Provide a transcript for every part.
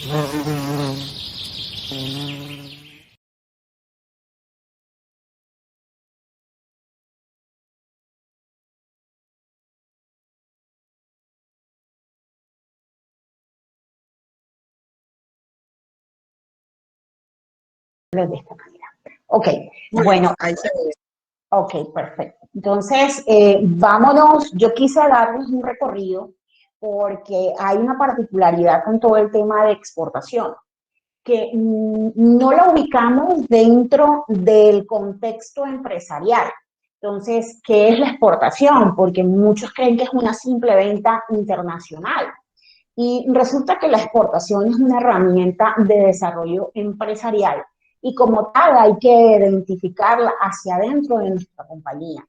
De esta manera. Ok, bueno, ahí se ve. Ok, perfecto. Entonces, vámonos, yo quise darles un recorrido porque hay una particularidad con todo el tema de exportación, que no la ubicamos dentro del contexto empresarial. Entonces, ¿qué es la exportación? Porque muchos creen que es una simple venta internacional. Y resulta que la exportación es una herramienta de desarrollo empresarial y como tal hay que identificarla hacia adentro de nuestra compañía.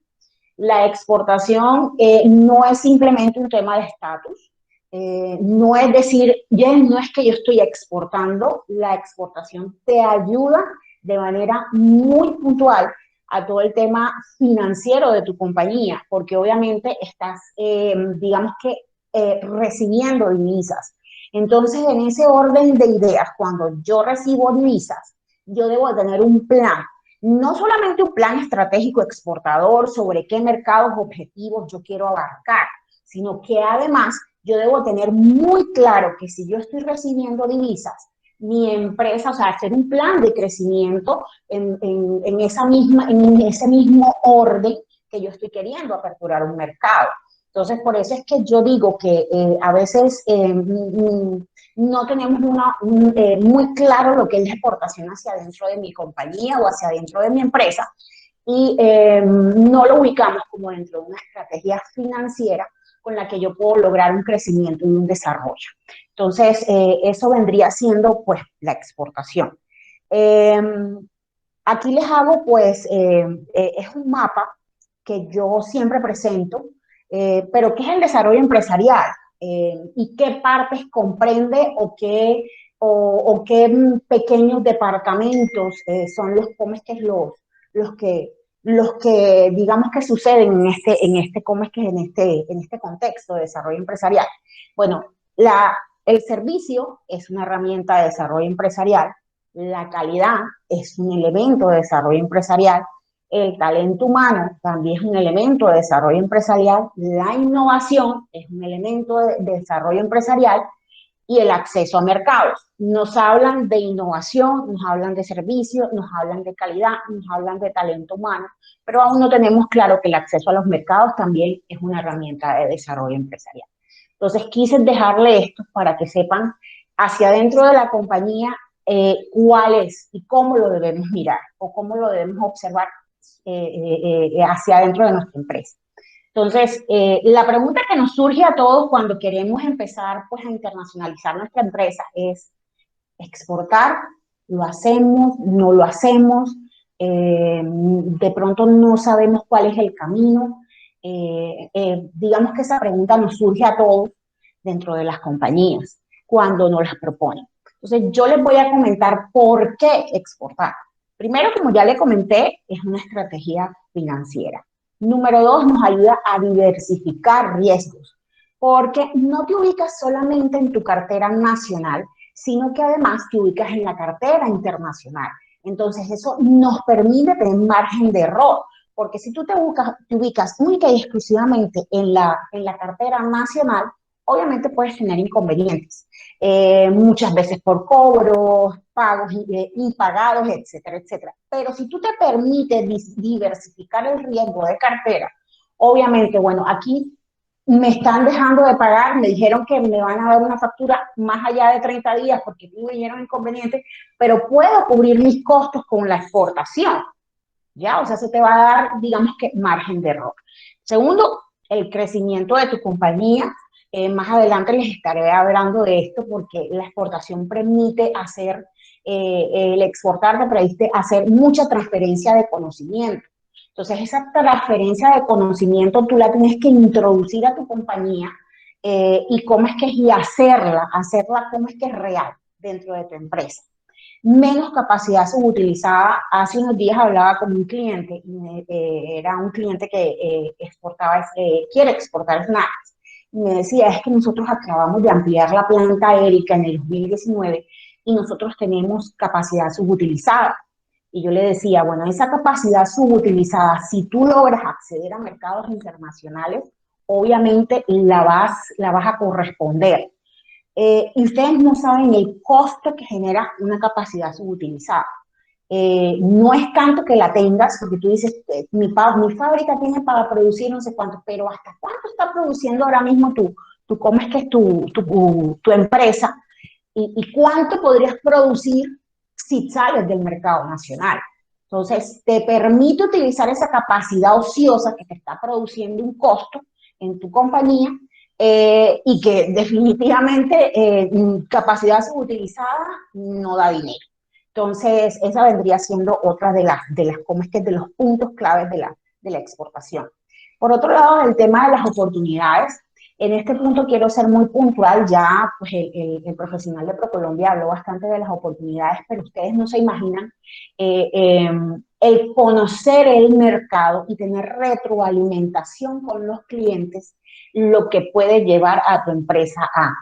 La exportación no es simplemente un tema de estatus, no es decir, ya no es que yo estoy exportando, la exportación te ayuda de manera muy puntual a todo el tema financiero de tu compañía, porque obviamente estás, digamos que, recibiendo divisas. Entonces, en ese orden de ideas, cuando yo recibo divisas, yo debo tener un plan, no solamente un plan estratégico exportador sobre qué mercados objetivos yo quiero abarcar, sino que además yo debo tener muy claro que si yo estoy recibiendo divisas, mi empresa, o sea, hacer un plan de crecimiento en ese mismo orden que yo estoy queriendo aperturar un mercado. Entonces, por eso es que yo digo que a veces no tenemos muy claro lo que es la exportación hacia adentro de mi compañía o hacia adentro de mi empresa y no lo ubicamos como dentro de una estrategia financiera con la que yo puedo lograr un crecimiento y un desarrollo. Entonces, eso vendría siendo pues la exportación. Eh, Aquí les hago pues, es un mapa que yo siempre presento, pero ¿qué es el desarrollo empresarial? ¿Y qué partes comprende o qué pequeños departamentos son cómo es que es los que, los que digamos que suceden cómo es que en este contexto de desarrollo empresarial? Bueno, el servicio es una herramienta de desarrollo empresarial, la calidad es un elemento de desarrollo empresarial, el talento humano también es un elemento de desarrollo empresarial, la innovación es un elemento de desarrollo empresarial y el acceso a mercados. Nos hablan de innovación, nos hablan de servicios, nos hablan de calidad, nos hablan de talento humano, pero aún no tenemos claro que el acceso a los mercados también es una herramienta de desarrollo empresarial. Entonces quise dejarle esto para que sepan hacia adentro de la compañía cuál es y cómo lo debemos mirar o cómo lo debemos observar hacia adentro de nuestra empresa. Entonces, la pregunta que nos surge a todos cuando queremos empezar pues, a internacionalizar nuestra empresa es, ¿exportar? ¿Lo hacemos? ¿No lo hacemos? De pronto no sabemos cuál es el camino. Digamos que esa pregunta nos surge a todos dentro de las compañías cuando nos las proponen. Entonces, yo les voy a comentar por qué exportar. Primero, como ya le comenté, es una estrategia financiera. Número dos, nos ayuda a diversificar riesgos, porque no te ubicas solamente en tu cartera nacional, sino que además te ubicas en la cartera internacional. Entonces, eso nos permite tener margen de error, porque si tú te ubicas única y exclusivamente en la cartera nacional, obviamente puedes tener inconvenientes, muchas veces por cobros, pagos impagados, etcétera, etcétera. Pero si tú te permites diversificar el riesgo de cartera, obviamente, bueno, aquí me están dejando de pagar, me dijeron que me van a dar una factura más allá de 30 días porque me dijeron inconvenientes, pero puedo cubrir mis costos con la exportación, ¿ya? O sea, se te va a dar, digamos que, margen de error. Segundo, el crecimiento de tu compañía. Más adelante les estaré hablando de esto porque la exportación permite hacer, el exportar te permite hacer mucha transferencia de conocimiento. Entonces, esa transferencia de conocimiento tú la tienes que introducir a tu compañía y cómo es que es y hacerla cómo es que es real dentro de tu empresa. Menos capacidad subutilizada. Hace unos días hablaba con un cliente, era un cliente que quiere exportar snacks, y me decía, es que nosotros acabamos de ampliar la planta Erika en el 2019 y nosotros tenemos capacidad subutilizada. Y yo le decía, bueno, esa capacidad subutilizada, si tú logras acceder a mercados internacionales, obviamente la vas a corresponder. Y ustedes no saben el costo que genera una capacidad subutilizada. No es tanto que la tengas, porque tú dices, mi fábrica tiene para producir no sé cuánto, pero ¿hasta cuánto está produciendo ahora mismo tú cómo es que es tu empresa? Y cuánto podrías producir si sales del mercado nacional? Entonces, te permite utilizar esa capacidad ociosa que te está produciendo un costo en tu compañía y que definitivamente capacidad subutilizada no da dinero. Entonces, esa vendría siendo otra ¿cómo es que? De los puntos claves de la exportación. Por otro lado, el tema de las oportunidades. En este punto quiero ser muy puntual, ya pues el profesional de ProColombia habló bastante de las oportunidades, pero ustedes no se imaginan el conocer el mercado y tener retroalimentación con los clientes, lo que puede llevar a tu empresa a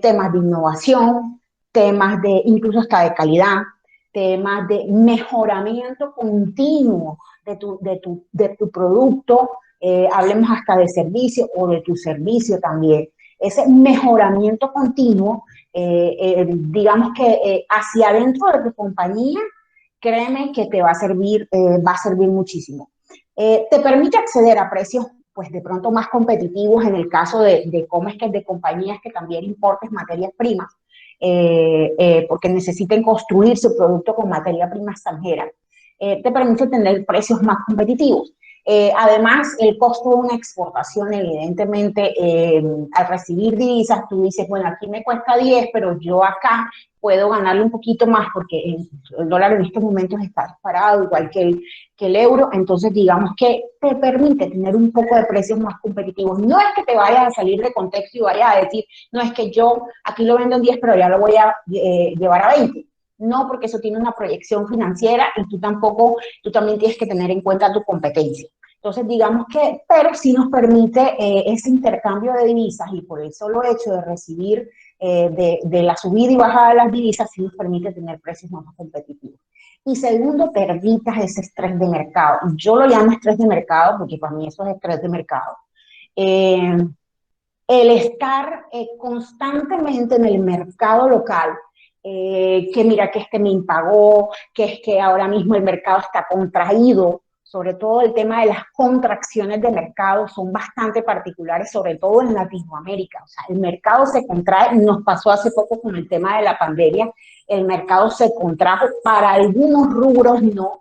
temas de innovación, temas de incluso hasta de calidad, temas de mejoramiento continuo de tu producto, hablemos hasta de servicio o de tu servicio también. Ese mejoramiento continuo, digamos que hacia adentro de tu compañía, créeme que te va a servir muchísimo. Te permite acceder a precios pues de pronto más competitivos en el caso de cómo es que de compañías que también importes materias primas, porque necesiten construir su producto con materia prima extranjera. Te permite tener precios más competitivos. Además, el costo de una exportación, evidentemente, al recibir divisas, tú dices, bueno, aquí me cuesta 10, pero yo acá puedo ganarle un poquito más porque el dólar en estos momentos está disparado, igual que el euro, entonces digamos que te permite tener un poco de precios más competitivos. No es que te vayas a salir de contexto y vayas a decir, no es que yo aquí lo vendo en 10, pero ya lo voy a llevar a 20. No, porque eso tiene una proyección financiera y tú también tienes que tener en cuenta tu competencia. Entonces, digamos que, pero sí nos permite ese intercambio de divisas y por el solo hecho de recibir de la subida y bajada de las divisas, sí nos permite tener precios más competitivos. Y segundo, te evitas ese estrés de mercado. Yo lo llamo estrés de mercado porque para mí eso es estrés de mercado. El estar constantemente en el mercado local, que mira que me impagó, que es que ahora mismo el mercado está contraído, sobre todo el tema de las contracciones de mercado son bastante particulares, sobre todo en Latinoamérica. O sea, el mercado se contrae, nos pasó hace poco con el tema de la pandemia, el mercado se contrajo, para algunos rubros no,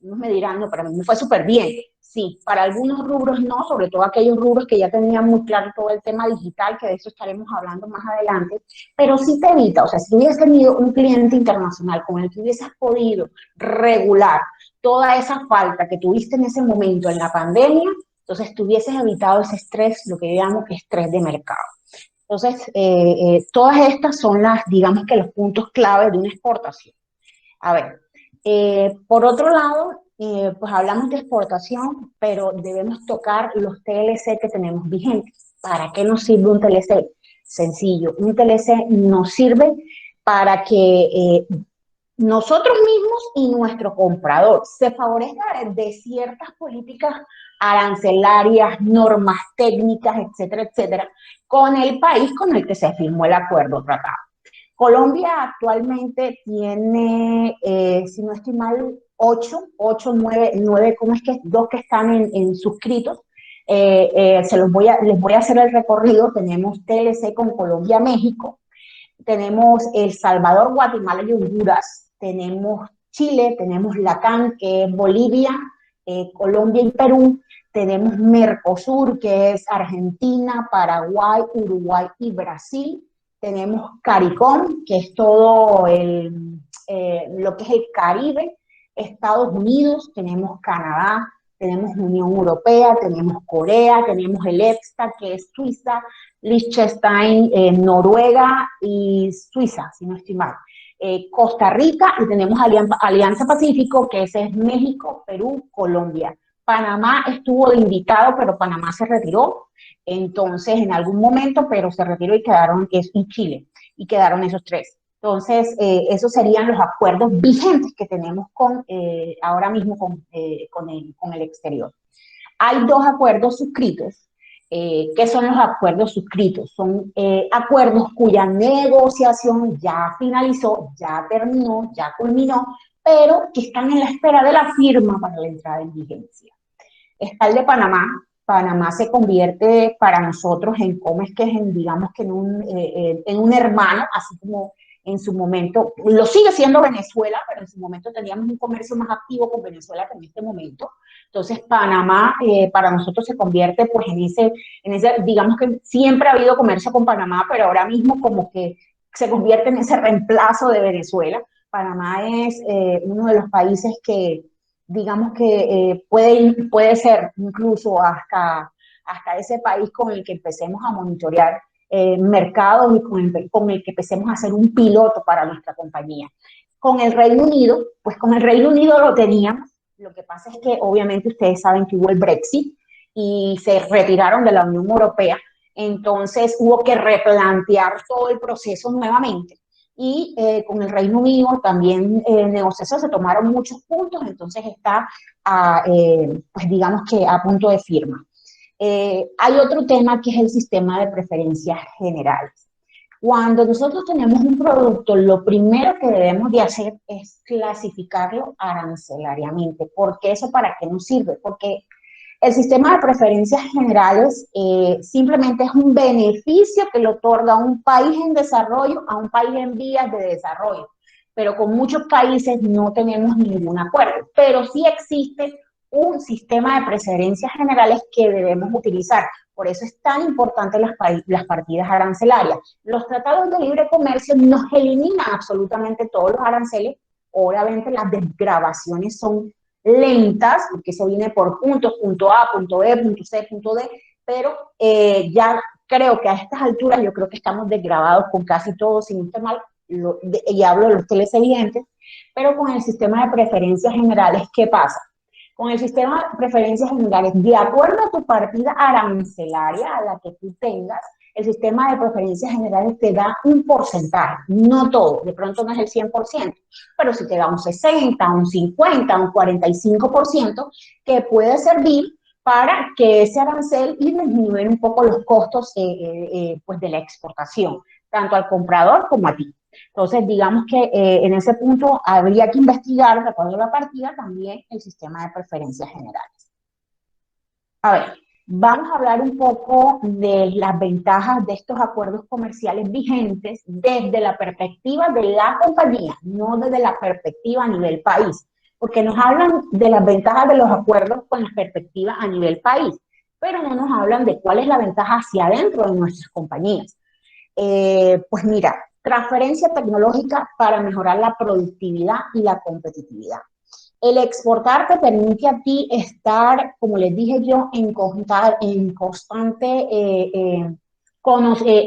unos me dirán, no, para mí me fue súper bien. Sí, para algunos rubros no, sobre todo aquellos rubros que ya tenían muy claro todo el tema digital, que de eso estaremos hablando más adelante, pero sí te evita, o sea, si hubieses tenido un cliente internacional con el que hubieses podido regular toda esa falta que tuviste en ese momento en la pandemia, entonces tú hubieses evitado ese estrés, lo que llamo estrés de mercado. Entonces, todas estas son digamos que los puntos clave de una exportación. A ver, por otro lado, pues hablamos de exportación, pero debemos tocar los TLC que tenemos vigentes. ¿Para qué nos sirve un TLC? Sencillo, un TLC nos sirve para que nosotros mismos y nuestro comprador se favorezca de ciertas políticas arancelarias, normas técnicas, etcétera, etcétera, con el país con el que se firmó el acuerdo tratado. Colombia actualmente tiene, si no estoy mal, 9, ¿cómo es que? 2 que están suscritos. Les voy a hacer el recorrido. Tenemos TLC con Colombia, México. Tenemos El Salvador, Guatemala y Honduras. Tenemos Chile, tenemos Latam, que es Bolivia, Colombia y Perú. Tenemos Mercosur, que es Argentina, Paraguay, Uruguay y Brasil. Tenemos CARICOM, que es todo lo que es el Caribe, Estados Unidos, tenemos Canadá, tenemos Unión Europea, tenemos Corea, tenemos el EFTA, que es Suiza, Liechtenstein, Noruega y Suiza, si no estoy mal. Costa Rica y tenemos Alianza Pacífico, que ese es México, Perú, Colombia. Panamá estuvo de invitado, pero Panamá se retiró, entonces en algún momento, pero se retiró y quedaron, y Chile, y quedaron esos tres. Entonces, esos serían los acuerdos vigentes que tenemos ahora mismo con el exterior. Hay dos acuerdos suscritos. ¿Qué son los acuerdos suscritos? Son acuerdos cuya negociación ya finalizó, ya terminó, ya culminó, pero que están en la espera de la firma para la entrada en vigencia. Está el de Panamá. Panamá se convierte para nosotros en, ¿cómo es que es? Digamos que en un hermano, así como en su momento, lo sigue siendo Venezuela, pero en su momento teníamos un comercio más activo con Venezuela que en este momento. Entonces, Panamá para nosotros se convierte pues digamos que siempre ha habido comercio con Panamá, pero ahora mismo como que se convierte en ese reemplazo de Venezuela. Panamá es uno de los países que digamos que puede ser incluso hasta ese país con el que empecemos a monitorear mercados y con el que empecemos a hacer un piloto para nuestra compañía. Con el Reino Unido, pues con el Reino Unido lo teníamos, lo que pasa es que obviamente ustedes saben que hubo el Brexit y se retiraron de la Unión Europea, entonces hubo que replantear todo el proceso nuevamente y con el Reino Unido también negociación, se tomaron muchos puntos, entonces está, pues digamos que a punto de firma. Hay otro tema que es el sistema de preferencias generales. Cuando nosotros tenemos un producto, lo primero que debemos de hacer es clasificarlo arancelariamente. ¿Por qué eso para qué nos sirve? Porque el sistema de preferencias generales simplemente es un beneficio que le otorga un país en desarrollo a un país en vías de desarrollo, pero con muchos países no tenemos ningún acuerdo, pero sí existe un sistema de preferencias generales que debemos utilizar. Por eso es tan importante las partidas arancelarias. Los tratados de libre comercio nos eliminan absolutamente todos los aranceles. Obviamente las desgravaciones son lentas, porque eso viene por puntos, punto A, punto B, punto C, punto D, pero ya creo que a estas alturas yo creo que estamos desgravados con casi todo, sin estar mal, y hablo de los televidentes, pero con el sistema de preferencias generales, ¿qué pasa? Con el sistema de preferencias generales, de acuerdo a tu partida arancelaria, a la que tú tengas, el sistema de preferencias generales te da un porcentaje, no todo, de pronto no es el 100%, pero si te da un 60, un 50, un 45%, que puede servir para que ese arancel y disminuir un poco los costos pues de la exportación, tanto al comprador como a ti. Entonces, digamos que en ese punto habría que investigar, de acuerdo a la partida, también el sistema de preferencias generales. A ver, vamos a hablar un poco de las ventajas de estos acuerdos comerciales vigentes desde la perspectiva de la compañía, no desde la perspectiva a nivel país, porque nos hablan de las ventajas de los acuerdos con la perspectiva a nivel país, pero no nos hablan de cuál es la ventaja hacia adentro de nuestras compañías. Pues mira, transferencia tecnológica para mejorar la productividad y la competitividad. El exportar te permite a ti estar, como les dije yo, en constante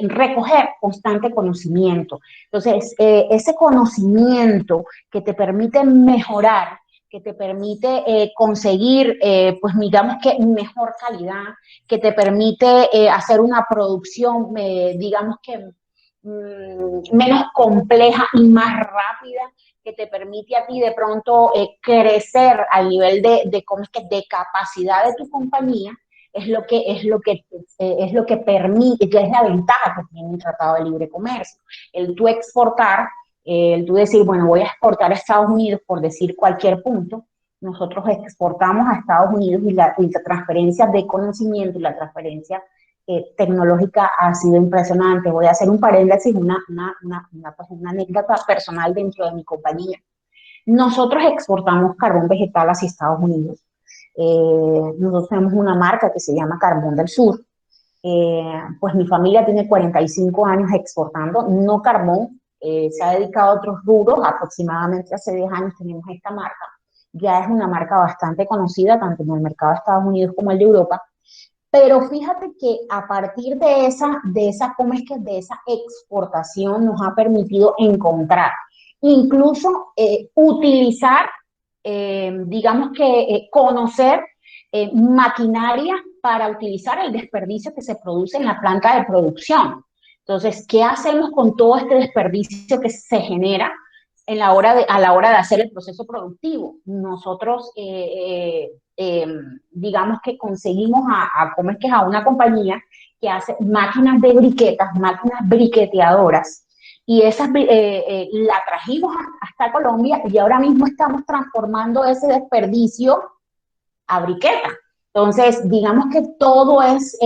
recoger constante conocimiento. Entonces, ese conocimiento que te permite mejorar, que te permite conseguir, pues digamos que mejor calidad, que te permite hacer una producción, digamos que menos compleja y más rápida, que te permite a ti de pronto crecer al nivel ¿cómo es que? De capacidad de tu compañía, es lo que permite, que es la ventaja que tiene un tratado de libre comercio. El tú exportar, el tú decir, bueno, voy a exportar a Estados Unidos por decir cualquier punto, nosotros exportamos a Estados Unidos y la transferencia de conocimiento y la transferencia tecnológica ha sido impresionante. Voy a hacer un paréntesis, una anécdota personal dentro de mi compañía. Nosotros exportamos carbón vegetal hacia Estados Unidos. Nosotros tenemos una marca que se llama Carbón del Sur. Pues mi familia tiene 45 años exportando, no carbón, se ha dedicado a otros rubros, aproximadamente hace 10 años tenemos esta marca. Ya es una marca bastante conocida, tanto en el mercado de Estados Unidos como el de Europa. Pero fíjate que a partir de esa exportación nos ha permitido encontrar, incluso utilizar, digamos que conocer maquinaria para utilizar el desperdicio que se produce en la planta de producción. Entonces, ¿qué hacemos con todo este desperdicio que se genera a la hora de hacer el proceso productivo? Nosotros, digamos que conseguimos ¿cómo es que es? A una compañía que hace máquinas de briquetas, máquinas briqueteadoras, y esas la trajimos hasta Colombia y ahora mismo estamos transformando ese desperdicio a briqueta. Entonces, digamos que todo es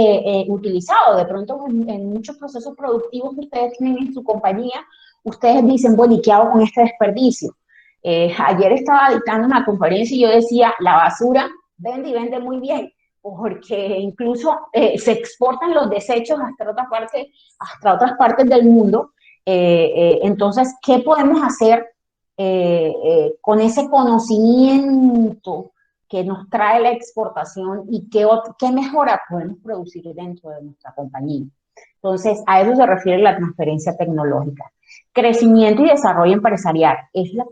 utilizado. De pronto, en muchos procesos productivos que ustedes tienen en su compañía, ustedes dicen, bueno, ¿y qué hago con este desperdicio? Ayer estaba dictando una conferencia y yo decía, la basura vende y vende muy bien, porque incluso se exportan los desechos hasta otras partes del mundo. Entonces, ¿qué podemos hacer con ese conocimiento que nos trae la exportación y qué mejora podemos producir dentro de nuestra compañía? Entonces, a eso se refiere la transferencia tecnológica. Crecimiento y desarrollo empresarial,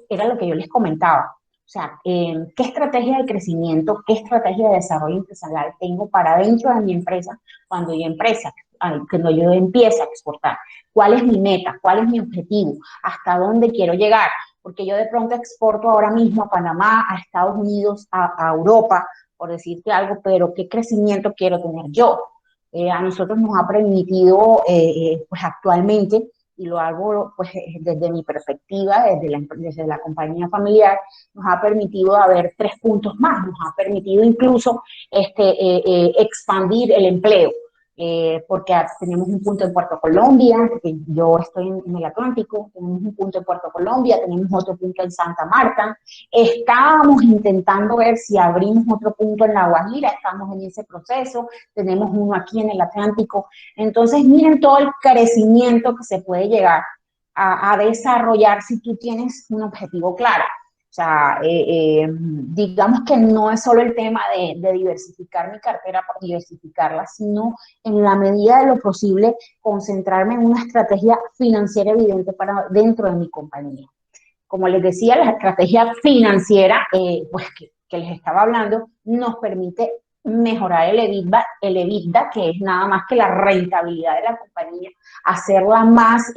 era lo que yo les comentaba. O sea, ¿qué estrategia de crecimiento, qué estrategia de desarrollo empresarial tengo para dentro de mi empresa cuando yo empiezo a exportar? ¿Cuál es mi meta? ¿Cuál es mi objetivo? ¿Hasta dónde quiero llegar? Porque yo de pronto exporto ahora mismo a Panamá, a Estados Unidos, a Europa, por decirte algo, pero ¿qué crecimiento quiero tener yo? A nosotros nos ha permitido, pues actualmente, y lo hago pues desde mi perspectiva, desde la compañía familiar, nos ha permitido haber 3 puntos más, nos ha permitido incluso expandir el empleo. Porque tenemos un punto en Puerto Colombia, yo estoy en el Atlántico, tenemos un punto en Puerto Colombia, tenemos otro punto en Santa Marta, estábamos intentando ver si abrimos otro punto en La Guajira, estamos en ese proceso, tenemos uno aquí en el Atlántico. Entonces miren todo el crecimiento que se puede llegar a desarrollar si tú tienes un objetivo claro. O sea, digamos que no es solo el tema de diversificar mi cartera por diversificarla, sino en la medida de lo posible concentrarme en una estrategia financiera evidente para dentro de mi compañía. Como les decía, la estrategia financiera, pues que les estaba hablando, nos permite mejorar el EBITDA, que es nada más que la rentabilidad de la compañía, hacerla más,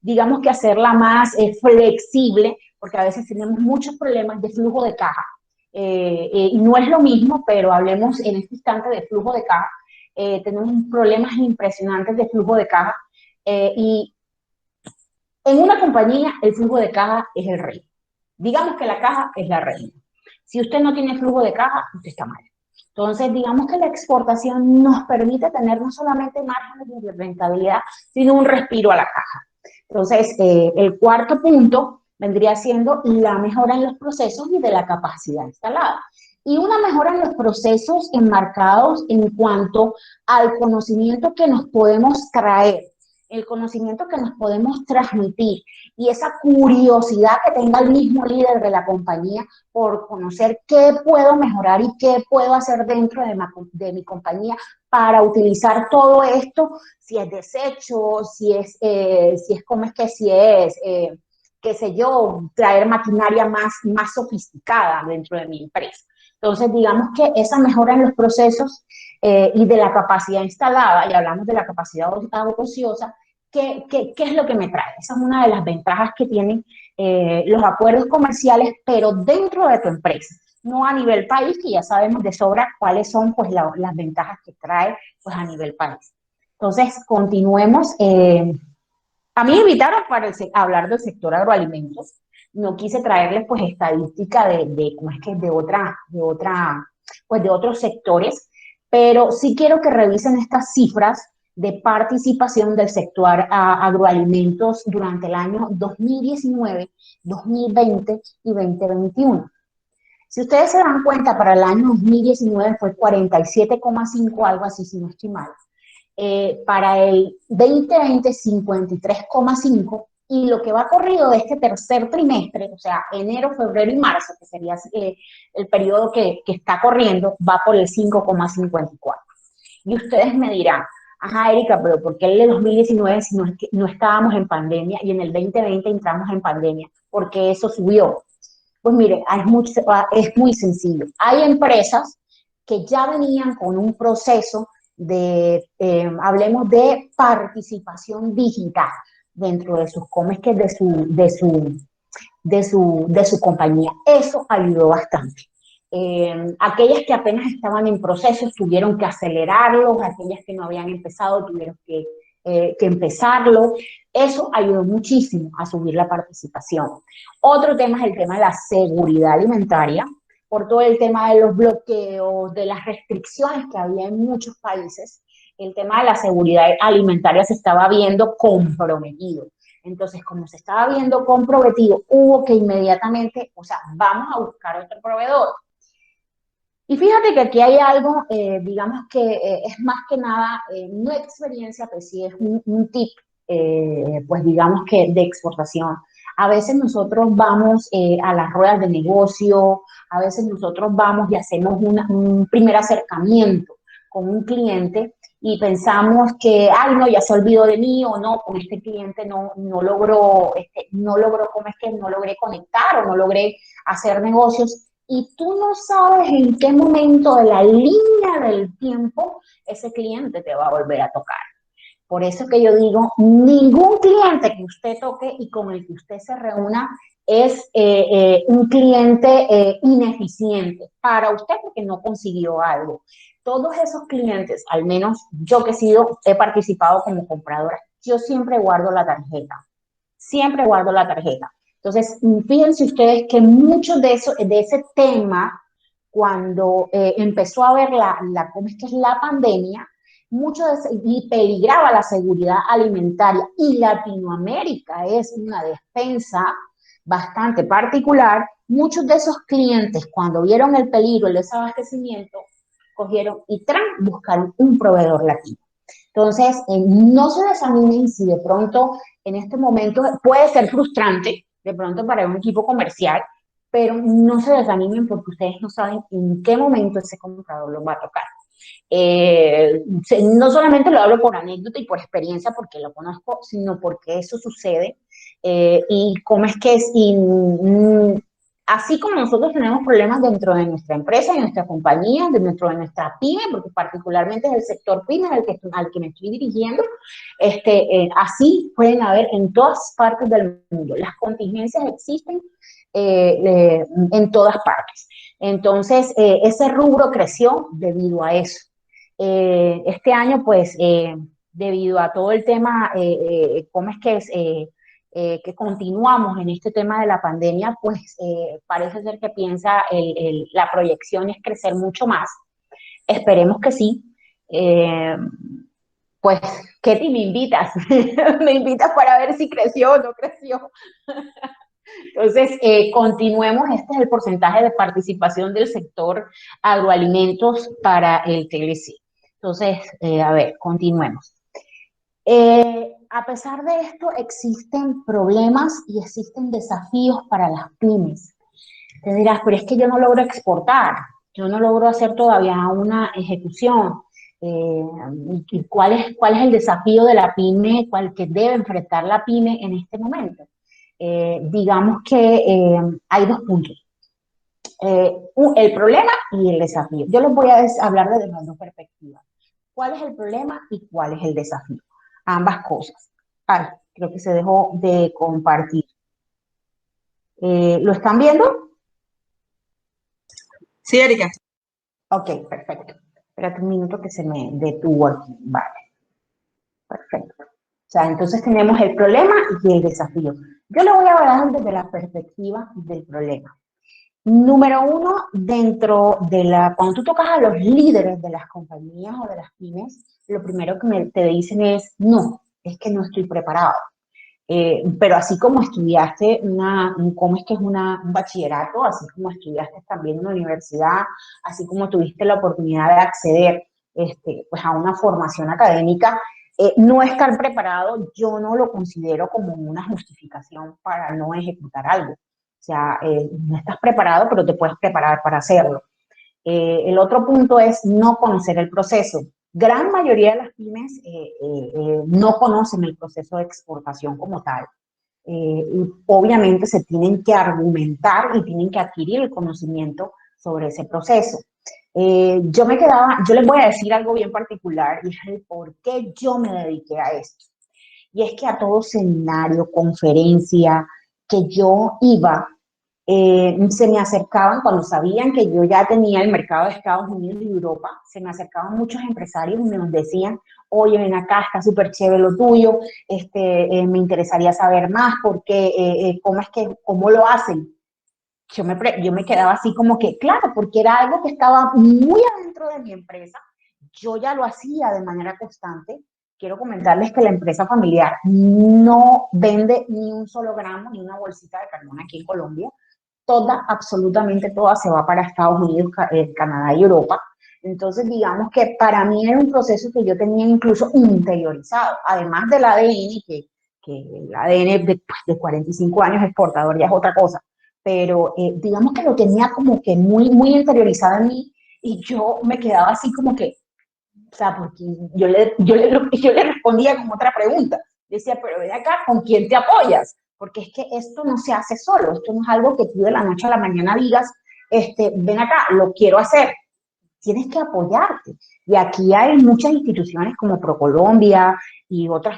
digamos que hacerla más flexible, porque a veces tenemos muchos problemas de flujo de caja. Y no es lo mismo, pero hablemos en este instante de flujo de caja. Tenemos problemas impresionantes de flujo de caja y en una compañía el flujo de caja es el rey. Digamos que la caja es la reina. Si usted no tiene flujo de caja, usted está mal. Entonces, digamos que la exportación nos permite tener no solamente márgenes de rentabilidad, sino un respiro a la caja. Entonces, el cuarto punto vendría siendo la mejora en los procesos y de la capacidad instalada. Y una mejora en los procesos enmarcados en cuanto al conocimiento que nos podemos traer, el conocimiento que nos podemos transmitir y esa curiosidad que tenga el mismo líder de la compañía por conocer qué puedo mejorar y qué puedo hacer dentro de mi compañía para utilizar todo esto, si es desecho, si es qué sé yo, traer maquinaria más sofisticada dentro de mi empresa. Entonces, digamos que esa mejora en los procesos y de la capacidad instalada, y hablamos de la capacidad ociosa, ¿qué es lo que me trae? Esa es una de las ventajas que tienen los acuerdos comerciales, pero dentro de tu empresa, no a nivel país, que ya sabemos de sobra cuáles son pues, las ventajas que trae pues, a nivel país. Entonces, continuemos. A mí me invitaron para hablar del sector agroalimentos. No quise traerles pues estadística ¿cómo es que? Pues de otros sectores, pero sí quiero que revisen estas cifras de participación del sector agroalimentos durante el año 2019, 2020 y 2021. Si ustedes se dan cuenta, para el año 2019 fue 47,5, algo así, si no estoy mal. Para el 2020, 53,5, y lo que va corrido de este tercer trimestre, o sea, enero, febrero y marzo, que sería el periodo que está corriendo, va por el 5,54. Y ustedes me dirán, ajá, Erika, pero ¿por qué el de 2019 si no estábamos en pandemia y en el 2020 entramos en pandemia? Porque eso subió. Pues mire, es muy sencillo. Hay empresas que ya venían con un proceso de, hablemos de participación digital dentro de sus comes, de su compañía. Eso ayudó bastante. Aquellas que apenas estaban en proceso tuvieron que acelerarlos, aquellas que no habían empezado tuvieron que empezarlo. Eso ayudó muchísimo a subir la participación. Otro tema es el tema de la seguridad alimentaria, por todo el tema de los bloqueos, de las restricciones que había en muchos países. El tema de la seguridad alimentaria se estaba viendo comprometido. Entonces, como se estaba viendo comprometido, hubo que inmediatamente, o sea, vamos a buscar otro proveedor. Y fíjate que aquí hay algo, digamos que es más que nada, no experiencia, pues sí es un tip, pues digamos que de exportación. A veces nosotros vamos a las ruedas de negocio, a veces nosotros vamos y hacemos un primer acercamiento con un cliente y pensamos que, ay, no, ya se olvidó de mí o no, con este cliente no logró, ¿cómo es que no logré conectar o no logré hacer negocios? Y tú no sabes en qué momento de la línea del tiempo ese cliente te va a volver a tocar. Por eso que yo digo, ningún cliente que usted toque y con el que usted se reúna es un cliente ineficiente para usted porque no consiguió algo. Todos esos clientes, al menos yo que he participado como compradora, yo siempre guardo la tarjeta. Siempre guardo la tarjeta. Entonces, fíjense ustedes que mucho de ese tema, cuando empezó a haber ¿cómo es que es la pandemia? Mucho de ese, y peligraba la seguridad alimentaria, y Latinoamérica es una despensa bastante particular. Muchos de esos clientes, cuando vieron el peligro, el desabastecimiento, cogieron y buscaron un proveedor latino. Entonces, no se desanimen si de pronto en este momento puede ser frustrante, de pronto para un equipo comercial, pero no se desanimen porque ustedes no saben en qué momento ese comprador los va a tocar. No solamente lo hablo por anécdota y por experiencia porque lo conozco, sino porque eso sucede. Y cómo es que es, así como nosotros tenemos problemas dentro de nuestra empresa, de nuestra compañía, dentro de nuestra pyme, porque particularmente es el sector pyme al que me estoy dirigiendo, así pueden haber en todas partes del mundo. Las contingencias existen en todas partes. Entonces, ese rubro creció debido a eso. Este año, pues, debido a todo el tema, cómo es que es... que continuamos en este tema de la pandemia, pues parece ser que la proyección es crecer mucho más. Esperemos que sí. Pues, Ketty, me invitas. Me invitas para ver si creció o no creció. Entonces, continuemos. Este es el porcentaje de participación del sector agroalimentos para el TLC. Entonces, a ver, continuemos. A pesar de esto, existen problemas y existen desafíos para las pymes. Te dirás, pero es que yo no logro exportar, yo no logro hacer todavía una ejecución. ¿Cuál es el desafío de la pyme, cuál que debe enfrentar la pyme en este momento? Digamos que hay dos puntos. El problema y el desafío. Yo les voy a hablar desde las dos perspectivas. ¿Cuál es el problema y cuál es el desafío? Ambas cosas. Ay, creo que se dejó de compartir. ¿Lo están viendo? Sí, Erika. Ok, perfecto. Espérate un minuto que se me detuvo aquí. Vale. Perfecto. O sea, entonces tenemos el problema y el desafío. Yo le voy a hablar desde la perspectiva del problema. Número uno, cuando tú tocas a los líderes de las compañías o de las pymes, lo primero que te dicen es, no, es que no estoy preparado. Pero así como estudiaste un bachillerato, así como estudiaste también una universidad, así como tuviste la oportunidad de acceder pues a una formación académica, no estar preparado yo no lo considero como una justificación para no ejecutar algo. O sea, no estás preparado, pero te puedes preparar para hacerlo. El otro punto es no conocer el proceso. Gran mayoría de las pymes no conocen el proceso de exportación como tal. Y obviamente se tienen que argumentar y tienen que adquirir el conocimiento sobre ese proceso. Yo me quedaba, yo les voy a decir algo bien particular y es el por qué yo me dediqué a esto. Y es que a todo seminario, conferencia que yo iba, se me acercaban cuando sabían que yo ya tenía el mercado de Estados Unidos y Europa, se me acercaban muchos empresarios y me decían, oye, ven acá, está súper chévere lo tuyo, me interesaría saber más porque, cómo lo hacen. Yo me quedaba así como que, claro, porque era algo que estaba muy adentro de mi empresa. Yo ya lo hacía de manera constante. Quiero comentarles que la empresa familiar no vende ni un solo gramo, ni una bolsita de carbón aquí en Colombia. Toda, absolutamente toda se va para Estados Unidos, Canadá y Europa. Entonces, digamos que para mí era un proceso que yo tenía incluso interiorizado, además del ADN, que el ADN de 45 años exportador ya es otra cosa, pero digamos que lo tenía como que muy, muy interiorizado en mí y yo me quedaba así como que, o sea, porque yo le respondía con otra pregunta. Decía, pero ven acá, ¿con quién te apoyas? Porque es que esto no se hace solo, esto no es algo que tú de la noche a la mañana digas, ven acá, lo quiero hacer. Tienes que apoyarte. Y aquí hay muchas instituciones como ProColombia y otros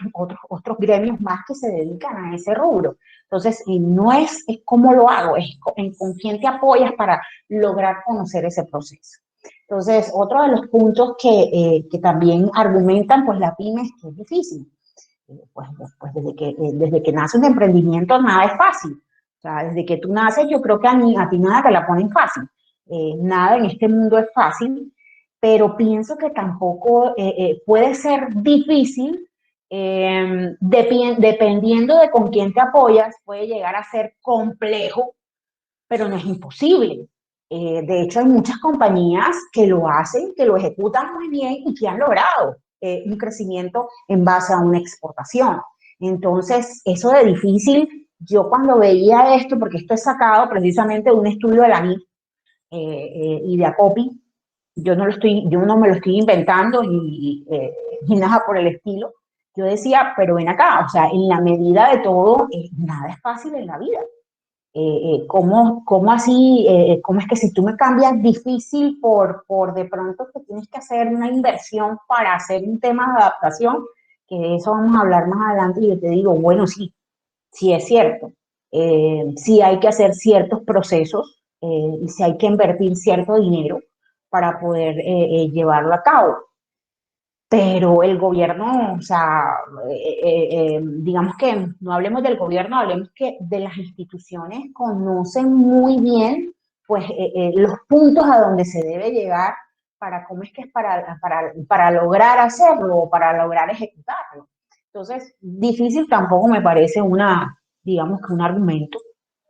gremios más que se dedican a ese rubro. Entonces, no es cómo lo hago, es con quién te apoyas para lograr conocer ese proceso. Entonces, otro de los puntos que también argumentan, pues la pyme es que es difícil. Pues desde que nace un emprendimiento nada es fácil. O sea, desde que tú naces yo creo que a ti nada te la ponen fácil. Nada en este mundo es fácil, pero pienso que tampoco puede ser difícil, dependiendo de con quién te apoyas, puede llegar a ser complejo, pero no es imposible. De hecho, hay muchas compañías que lo hacen, que lo ejecutan muy bien y que han logrado un crecimiento en base a una exportación. Entonces, eso de difícil, yo cuando veía esto, porque esto es sacado precisamente de un estudio de la NIC y de ACOPI, yo no me lo estoy inventando ni nada por el estilo. Yo decía, pero ven acá, o sea, en la medida de todo, nada es fácil en la vida. ¿Cómo así, cómo es que si tú me cambias difícil por de pronto que tienes que hacer una inversión para hacer un tema de adaptación, que de eso vamos a hablar más adelante y yo te digo, bueno, sí, sí es cierto, sí hay que hacer ciertos procesos y sí hay que invertir cierto dinero para poder llevarlo a cabo, pero el gobierno, o sea, digamos que no hablemos del gobierno, hablemos que de las instituciones conocen muy bien, pues, los puntos a donde se debe llegar para cómo es que es para lograr hacerlo o para lograr ejecutarlo. Entonces, difícil tampoco me parece digamos que un argumento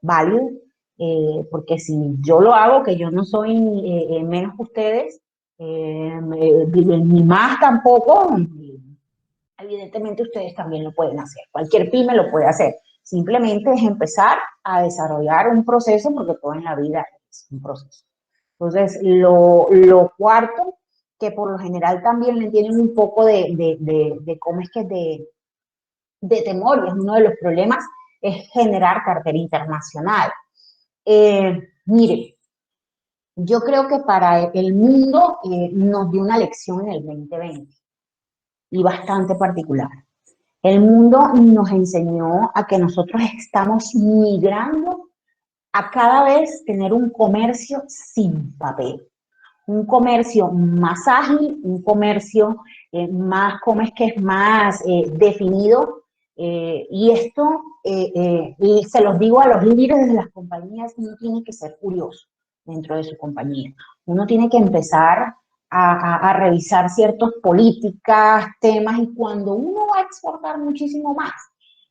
válido, porque si yo lo hago, que yo no soy menos que ustedes, ni más tampoco, evidentemente ustedes también lo pueden hacer, cualquier pyme lo puede hacer, simplemente es empezar a desarrollar un proceso porque todo en la vida es un proceso. Entonces, lo cuarto, que por lo general también le tienen un poco de cómo es que de temor, y es uno de los problemas, es generar cartera internacional. Mire, yo creo que para el mundo nos dio una lección en el 2020 y bastante particular. El mundo nos enseñó a que nosotros estamos migrando a cada vez tener un comercio sin papel, un comercio más ágil, un comercio más, ¿cómo es que es más definido? Y esto, y se los digo a los líderes de las compañías, uno tiene que ser curioso dentro de su compañía. Uno tiene que empezar a revisar ciertas políticas, temas, y cuando uno va a exportar muchísimo más,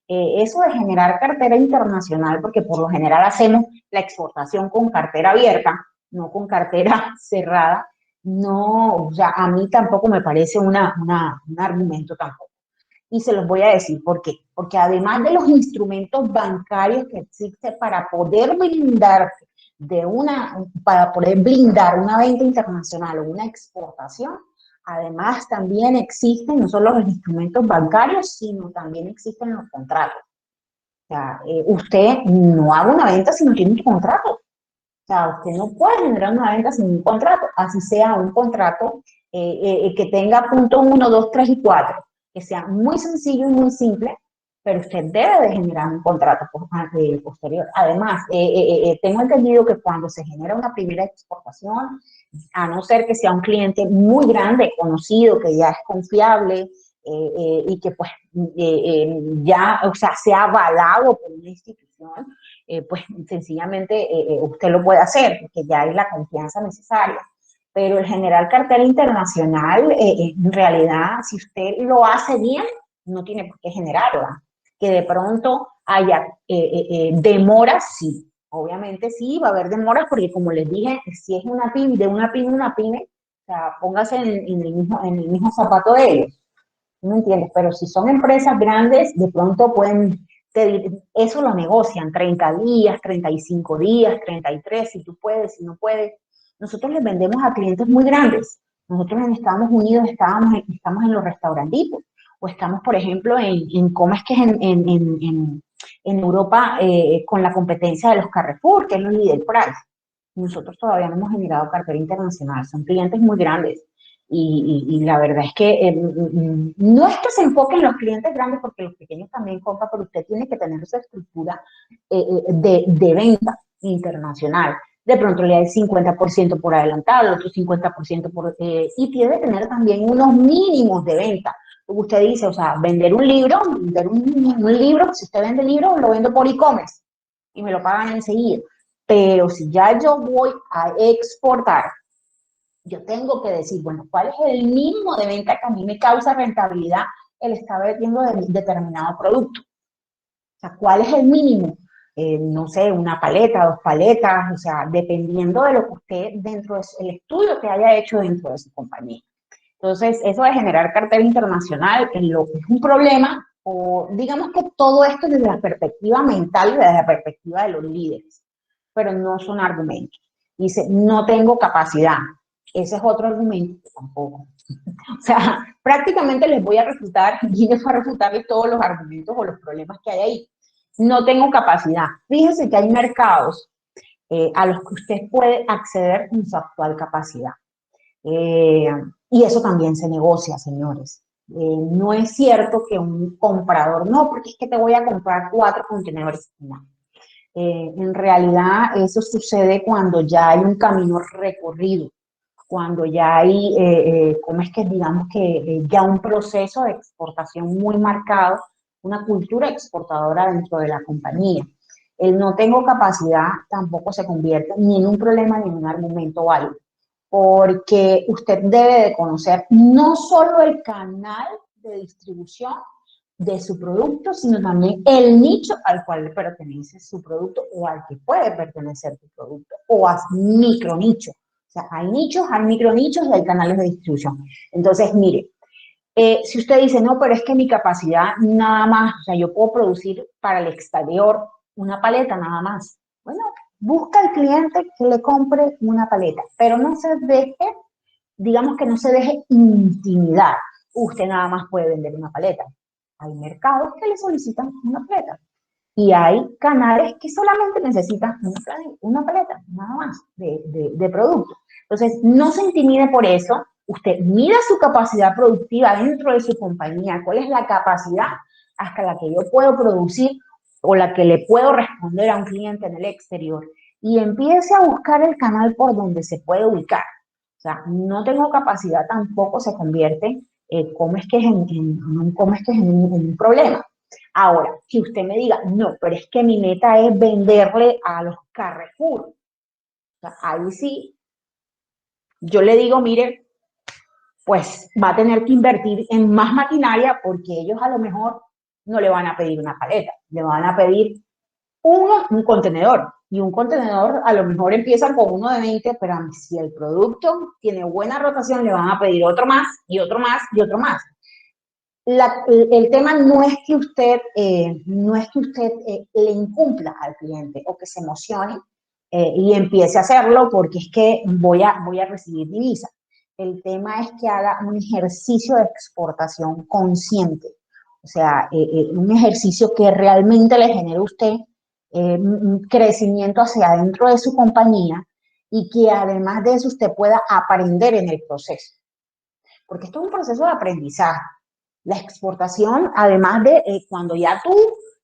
eso de generar cartera internacional, porque por lo general hacemos la exportación con cartera abierta, no con cartera cerrada, no, o sea, a mí tampoco me parece un argumento tampoco. Y se los voy a decir por qué. Porque además de los instrumentos bancarios que existen para poder blindar una venta internacional o una exportación, además también existen no solo los instrumentos bancarios, sino también existen los contratos. O sea, usted no haga una venta si no tiene un contrato. O sea, usted no puede generar una venta sin un contrato, así sea un contrato que tenga puntos 1, 2, 3 y 4, que sea muy sencillo y muy simple, pero usted debe de generar un contrato posterior. Además, tengo entendido que cuando se genera una primera exportación, a no ser que sea un cliente muy grande, conocido, que ya es confiable y que pues ya, o sea, sea avalado por una institución, pues sencillamente usted lo puede hacer, porque ya hay la confianza necesaria. Pero el general cartel internacional, en realidad, si usted lo hace bien, no tiene por qué generarla. Que de pronto haya demoras, sí. Obviamente sí, va a haber demoras porque como les dije, si es una pyme, de una pyme a una pyme, o sea, póngase en el mismo zapato de ellos. ¿No entiendes? Pero si son empresas grandes, de pronto pueden pedir, eso lo negocian, 30 días, 35 días, 33, si tú puedes, si no puedes. Nosotros les vendemos a clientes muy grandes. Nosotros en Estados Unidos estamos en los restaurantitos, o estamos, por ejemplo, ¿cómo es que es en Europa con la competencia de los Carrefour, que es los Lidl Price? Nosotros todavía no hemos generado cartera internacional, son clientes muy grandes. Y la verdad es que no es que se enfoquen los clientes grandes, porque los pequeños también compran, pero usted tiene que tener esa estructura de venta internacional. De pronto le da el 50% por adelantado, el otro 50% y tiene que tener también unos mínimos de venta. Como usted dice, o sea, vender un libro, si usted vende libros, lo vendo por e-commerce y me lo pagan enseguida. Pero si ya yo voy a exportar, yo tengo que decir, bueno, ¿cuál es el mínimo de venta que a mí me causa rentabilidad el estar vendiendo de determinado producto? O sea, ¿cuál es el mínimo? No sé, una paleta, dos paletas, o sea, dependiendo de lo que usted dentro del estudio que haya hecho dentro de su compañía. Entonces, eso de generar cartera internacional es un problema, o digamos que todo esto desde la perspectiva mental y desde la perspectiva de los líderes, pero no son argumentos. Dice, no tengo capacidad. Ese es otro argumento que tampoco. O sea, prácticamente les voy a refutar, y les voy a refutarles todos los argumentos o los problemas que hay ahí. No tengo capacidad. Fíjense que hay mercados a los que usted puede acceder con su actual capacidad. Y eso también se negocia, señores. No es cierto que un comprador, no, porque es que te voy a comprar 4 contenedores. No. En realidad eso sucede cuando ya hay un camino recorrido, cuando ya hay, ¿cómo es que digamos que ya un proceso de exportación muy marcado, una cultura exportadora dentro de la compañía? El no tengo capacidad tampoco se convierte ni en un problema ni en un argumento válido, porque usted debe de conocer no solo el canal de distribución de su producto, sino también el nicho al cual le pertenece su producto o al que puede pertenecer tu producto, o a micronicho. O sea, hay nichos, hay micronichos y hay canales de distribución. Entonces, mire, si usted dice, no, pero es que mi capacidad nada más, o sea, yo puedo producir para el exterior una paleta nada más. Bueno, busca al cliente que le compre una paleta, pero no se deje, digamos que no se deje intimidar. Usted nada más puede vender una paleta. Hay mercados que le solicitan una paleta y hay canales que solamente necesitan una paleta, nada más, de producto. Entonces, no se intimide por eso. Usted mida su capacidad productiva dentro de su compañía, cuál es la capacidad hasta la que yo puedo producir o la que le puedo responder a un cliente en el exterior, y empiece a buscar el canal por donde se puede ubicar. O sea, no tengo capacidad tampoco se convierte, ¿cómo es que es en un problema? Ahora, si usted me diga, no, pero es que mi meta es venderle a los Carrefour, o sea, ahí sí, yo le digo, mire, pues va a tener que invertir en más maquinaria, porque ellos a lo mejor no le van a pedir una paleta, le van a pedir un contenedor. Y un contenedor a lo mejor empieza con uno de 20, pero si el producto tiene buena rotación, le van a pedir otro más y otro más y otro más. El tema no es que usted, le incumpla al cliente o que se emocione y empiece a hacerlo porque es que voy a recibir divisa. El tema es que haga un ejercicio de exportación consciente, o sea, un ejercicio que realmente le genere a usted un crecimiento hacia adentro de su compañía, y que además de eso usted pueda aprender en el proceso. Porque esto es un proceso de aprendizaje. La exportación, además de cuando ya tú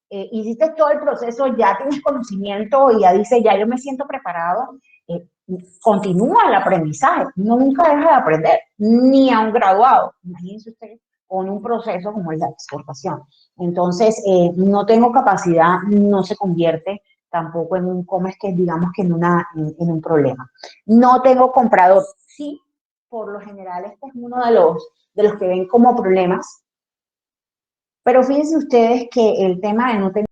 hiciste todo el proceso, ya tienes conocimiento y ya dices, ya yo me siento preparado, continúa el aprendizaje, nunca deja de aprender, ni a un graduado, imagínense ustedes, con un proceso como es la exportación. Entonces, no tengo capacidad, no se convierte tampoco en un, como es que digamos que en un problema. No tengo comprador, sí, por lo general este es uno de los que ven como problemas, pero fíjense ustedes que el tema de no tener